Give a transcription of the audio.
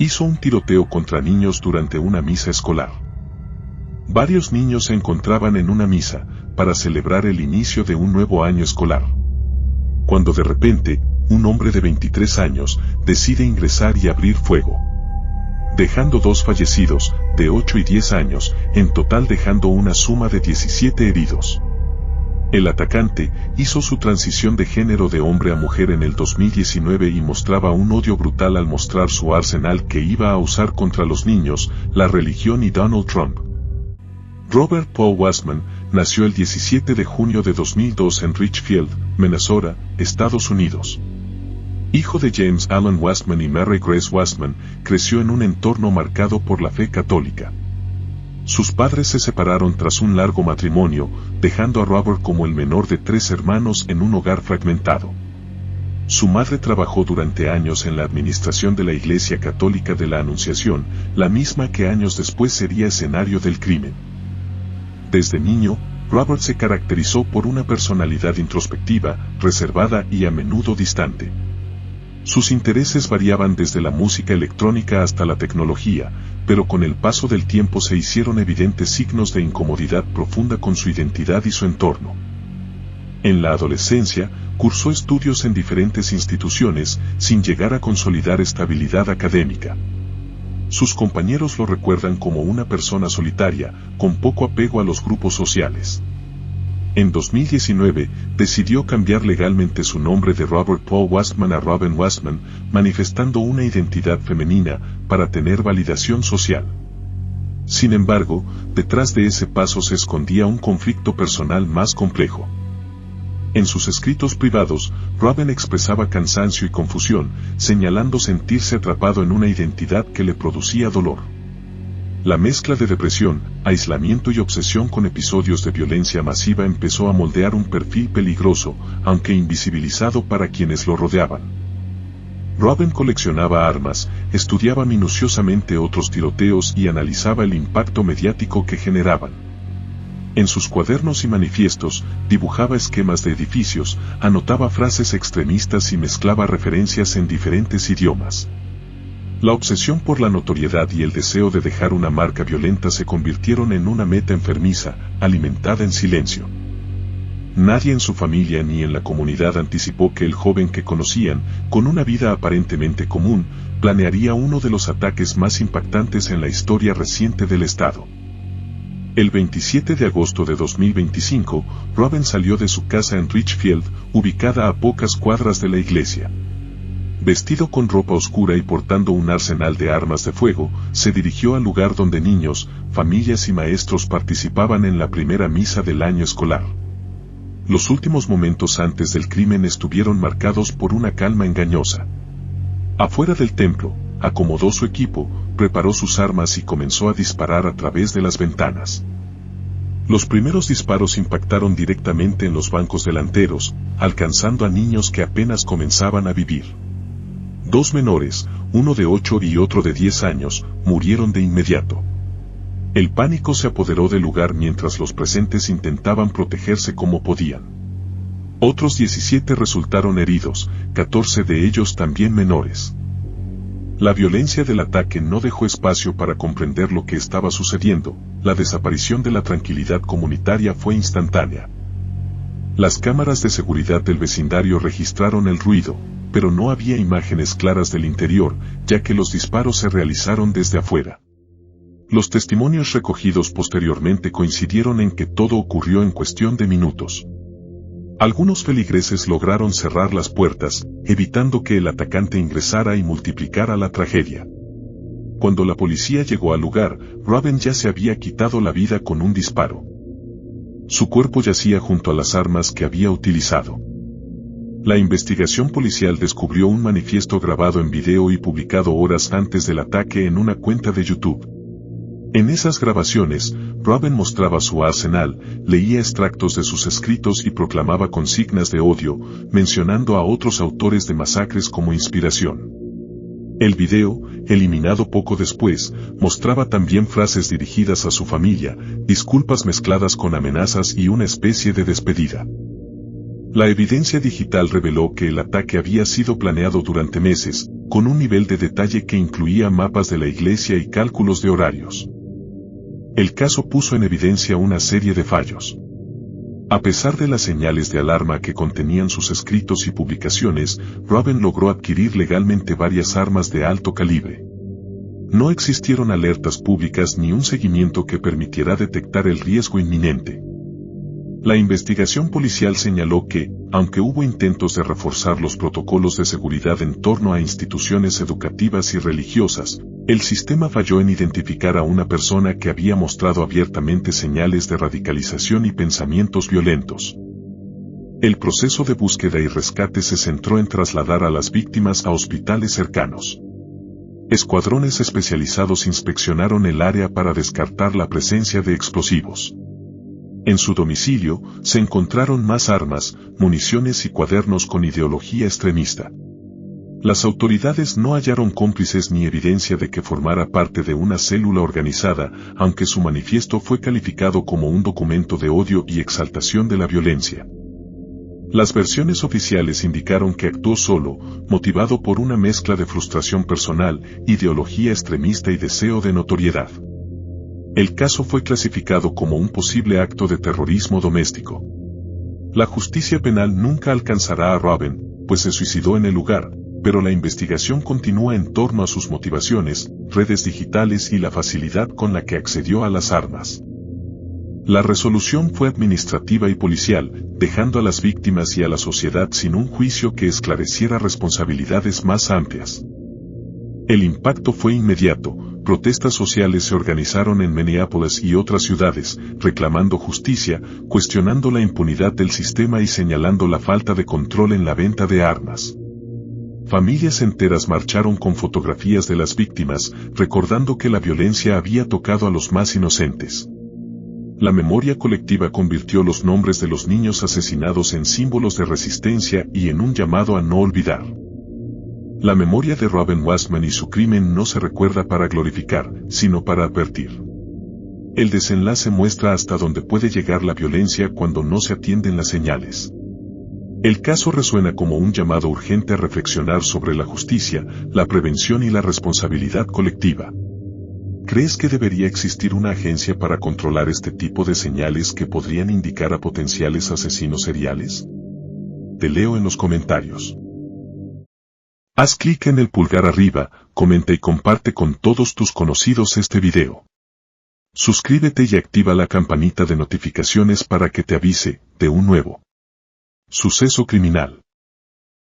Hizo un tiroteo contra niños durante una misa escolar. Varios niños se encontraban en una misa para celebrar el inicio de un nuevo año escolar, cuando de repente, un hombre de 23 años decide ingresar y abrir fuego, dejando 2 fallecidos, de 8 y 10 años, en total dejando una suma de 17 heridos. El atacante hizo su transición de género de hombre a mujer en el 2019 y mostraba un odio brutal al mostrar su arsenal que iba a usar contra los niños, la religión y Donald Trump. Robert Paul Wastman nació el 17 de junio de 2002 en Richfield, Minnesota, Estados Unidos. Hijo de James Alan Wastman y Mary Grace Wastman, creció en un entorno marcado por la fe católica. Sus padres se separaron tras un largo matrimonio, dejando a Robert como el menor de 3 hermanos en un hogar fragmentado. Su madre trabajó durante años en la administración de la Iglesia Católica de la Anunciación, la misma que años después sería escenario del crimen. Desde niño, Robert se caracterizó por una personalidad introspectiva, reservada y a menudo distante. Sus intereses variaban desde la música electrónica hasta la tecnología, pero con el paso del tiempo se hicieron evidentes signos de incomodidad profunda con su identidad y su entorno. En la adolescencia, cursó estudios en diferentes instituciones, sin llegar a consolidar estabilidad académica. Sus compañeros lo recuerdan como una persona solitaria, con poco apego a los grupos sociales. En 2019, decidió cambiar legalmente su nombre de Robert Paul Wastman a Robin Wastman, manifestando una identidad femenina, para tener validación social. Sin embargo, detrás de ese paso se escondía un conflicto personal más complejo. En sus escritos privados, Robin expresaba cansancio y confusión, señalando sentirse atrapado en una identidad que le producía dolor. La mezcla de depresión, aislamiento y obsesión con episodios de violencia masiva empezó a moldear un perfil peligroso, aunque invisibilizado para quienes lo rodeaban. Robin coleccionaba armas, estudiaba minuciosamente otros tiroteos y analizaba el impacto mediático que generaban. En sus cuadernos y manifiestos, dibujaba esquemas de edificios, anotaba frases extremistas y mezclaba referencias en diferentes idiomas. La obsesión por la notoriedad y el deseo de dejar una marca violenta se convirtieron en una meta enfermiza, alimentada en silencio. Nadie en su familia ni en la comunidad anticipó que el joven que conocían, con una vida aparentemente común, planearía uno de los ataques más impactantes en la historia reciente del Estado. El 27 de agosto de 2025, Robin salió de su casa en Richfield, ubicada a pocas cuadras de la iglesia. Vestido con ropa oscura y portando un arsenal de armas de fuego, se dirigió al lugar donde niños, familias y maestros participaban en la primera misa del año escolar. Los últimos momentos antes del crimen estuvieron marcados por una calma engañosa. Afuera del templo, acomodó su equipo, preparó sus armas y comenzó a disparar a través de las ventanas. Los primeros disparos impactaron directamente en los bancos delanteros, alcanzando a niños que apenas comenzaban a vivir. 2 menores, uno de 8 y otro de 10 años, murieron de inmediato. El pánico se apoderó del lugar mientras los presentes intentaban protegerse como podían. Otros 17 resultaron heridos, 14 de ellos también menores. La violencia del ataque no dejó espacio para comprender lo que estaba sucediendo, la desaparición de la tranquilidad comunitaria fue instantánea. Las cámaras de seguridad del vecindario registraron el ruido, pero no había imágenes claras del interior, ya que los disparos se realizaron desde afuera. Los testimonios recogidos posteriormente coincidieron en que todo ocurrió en cuestión de minutos. Algunos feligreses lograron cerrar las puertas, evitando que el atacante ingresara y multiplicara la tragedia. Cuando la policía llegó al lugar, Robin ya se había quitado la vida con un disparo. Su cuerpo yacía junto a las armas que había utilizado. La investigación policial descubrió un manifiesto grabado en video y publicado horas antes del ataque en una cuenta de YouTube. En esas grabaciones, Robin mostraba su arsenal, leía extractos de sus escritos y proclamaba consignas de odio, mencionando a otros autores de masacres como inspiración. El video, eliminado poco después, mostraba también frases dirigidas a su familia, disculpas mezcladas con amenazas y una especie de despedida. La evidencia digital reveló que el ataque había sido planeado durante meses, con un nivel de detalle que incluía mapas de la iglesia y cálculos de horarios. El caso puso en evidencia una serie de fallos. A pesar de las señales de alarma que contenían sus escritos y publicaciones, Robin logró adquirir legalmente varias armas de alto calibre. No existieron alertas públicas ni un seguimiento que permitiera detectar el riesgo inminente. La investigación policial señaló que, aunque hubo intentos de reforzar los protocolos de seguridad en torno a instituciones educativas y religiosas, el sistema falló en identificar a una persona que había mostrado abiertamente señales de radicalización y pensamientos violentos. El proceso de búsqueda y rescate se centró en trasladar a las víctimas a hospitales cercanos. Escuadrones especializados inspeccionaron el área para descartar la presencia de explosivos. En su domicilio, se encontraron más armas, municiones y cuadernos con ideología extremista. Las autoridades no hallaron cómplices ni evidencia de que formara parte de una célula organizada, aunque su manifiesto fue calificado como un documento de odio y exaltación de la violencia. Las versiones oficiales indicaron que actuó solo, motivado por una mezcla de frustración personal, ideología extremista y deseo de notoriedad. El caso fue clasificado como un posible acto de terrorismo doméstico. La justicia penal nunca alcanzará a Robin, pues se suicidó en el lugar, pero la investigación continúa en torno a sus motivaciones, redes digitales y la facilidad con la que accedió a las armas. La resolución fue administrativa y policial, dejando a las víctimas y a la sociedad sin un juicio que esclareciera responsabilidades más amplias. El impacto fue inmediato. Protestas sociales se organizaron en Minneapolis y otras ciudades, reclamando justicia, cuestionando la impunidad del sistema y señalando la falta de control en la venta de armas. Familias enteras marcharon con fotografías de las víctimas, recordando que la violencia había tocado a los más inocentes. La memoria colectiva convirtió los nombres de los niños asesinados en símbolos de resistencia y en un llamado a no olvidar. La memoria de Robin Wastman y su crimen no se recuerda para glorificar, sino para advertir. El desenlace muestra hasta dónde puede llegar la violencia cuando no se atienden las señales. El caso resuena como un llamado urgente a reflexionar sobre la justicia, la prevención y la responsabilidad colectiva. ¿Crees que debería existir una agencia para controlar este tipo de señales que podrían indicar a potenciales asesinos seriales? Te leo en los comentarios. Haz clic en el pulgar arriba, comenta y comparte con todos tus conocidos este video. Suscríbete y activa la campanita de notificaciones para que te avise de un nuevo suceso criminal.